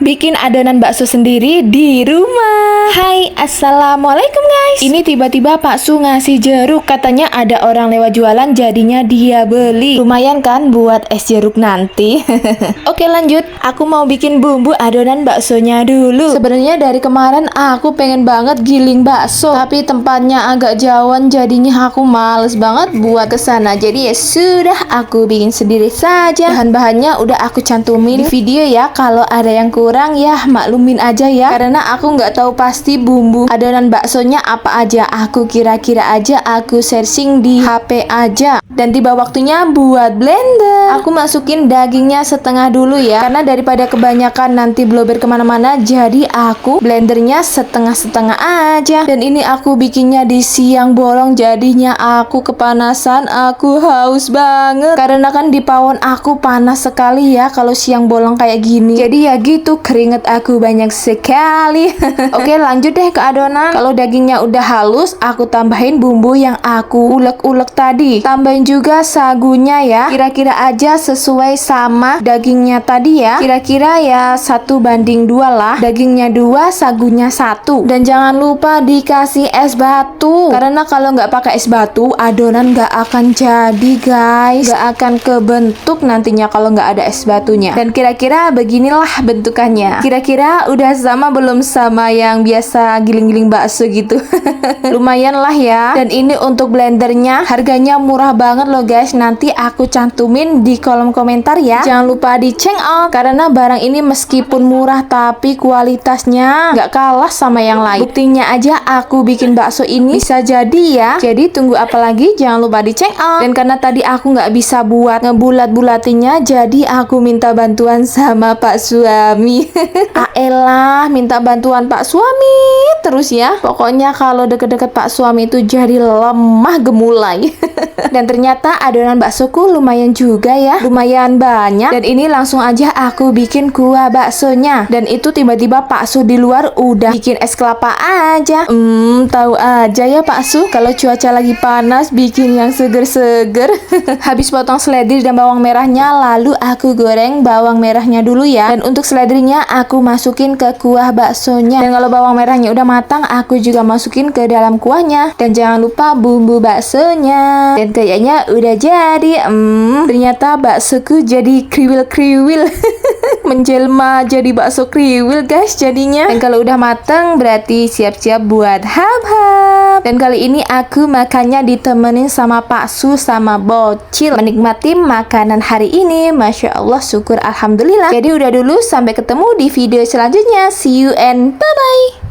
bikin adonan bakso sendiri di rumah. Hai, assalamualaikum guys. Ini tiba-tiba Pak Su ngasih jeruk. Katanya ada orang lewat jualan, jadinya dia beli. Lumayan kan buat es jeruk nanti. Oke lanjut, aku mau bikin bumbu adonan baksonya dulu. Sebenarnya dari kemarin aku pengen banget giling bakso, tapi tempatnya agak jauhan, jadinya aku males banget buat kesana. Jadi ya sudah, aku bikin sendiri saja. Bahan-bahannya udah aku cantumin di video ya. Kalau ada yang kurang ya maklumin aja ya, karena aku nggak tahu pasti bumbu adonan baksonya apa aja. Aku kira-kira aja, aku searching di HP aja. Dan tiba waktunya buat blender. Aku masukin dagingnya setengah dulu ya, karena daripada kebanyakan nanti blober kemana-mana, jadi aku blendernya setengah-setengah aja. Dan ini aku bikinnya di siang bolong, jadinya aku kepanasan, aku haus banget. Karena kan di pawon aku panas sekali ya kalau siang bolong kayak gini. Jadi ya gitu, keringet aku banyak sekali. Oke lanjut deh ke adonan. Kalau dagingnya udah halus, aku tambahin bumbu yang aku ulek-ulek tadi. Tambahin juga sagunya ya, kira-kira aja sesuai sama dagingnya tadi ya. Kira-kira ya 1:2 lah. Dagingnya 2, sagunya 1. Dan jangan lupa dikasih es batu, karena kalau nggak pakai es batu, adonan nggak akan jadi guys. Nggak akan kebentuk nantinya kalau nggak ada es batunya. Dan kira-kira beginilah bentukannya. Kira-kira udah sama belum sama yang biasa giling-giling bakso gitu? Lumayan lah ya. Dan ini untuk blendernya harganya murah banget loh guys. Nanti aku cantumin di kolom komentar ya. Jangan lupa dicek out, karena barang ini meskipun murah tapi kualitasnya nggak kalah sama yang lain. Buktinya aja aku bikin bakso ini bisa jadi ya. Jadi tunggu apa lagi? Jangan lupa dicek out. Dan karena tadi aku nggak bisa buat ngebulat-bulatinya, jadi aku minta bantuan sama Pak suami. Aelah, minta bantuan Pak suami terus ya. Pokoknya kalau deket-deket Pak suami itu jadi lemah gemulai. Dan ternyata adonan baksoku lumayan juga ya, lumayan banyak. Dan ini langsung aja aku bikin kuah baksonya. Dan itu tiba-tiba Pak Su di luar udah bikin es kelapa aja. Tahu aja ya Pak Su, kalau cuaca lagi panas bikin yang seger-seger. Habis potong seledri dan bawang merahnya, lalu aku goreng bawang merahnya dulu ya. Dan untuk seledrinya aku masukin ke kuah baksonya. Dan kalau bawang merahnya udah matang, aku juga masukin ke dalam kuahnya. Dan jangan lupa bumbu baksonya. Dan kayaknya udah jadi. Ternyata baksoku jadi kriwil-kriwil. Menjelma jadi bakso kriwil guys jadinya. Dan kalau udah mateng berarti siap-siap buat hap-hap. Dan kali ini aku makannya ditemenin sama Pak Su sama bocil. Menikmati makanan hari ini. Masya Allah, syukur alhamdulillah. Jadi udah dulu, sampai ketemu di video selanjutnya. See you and bye-bye.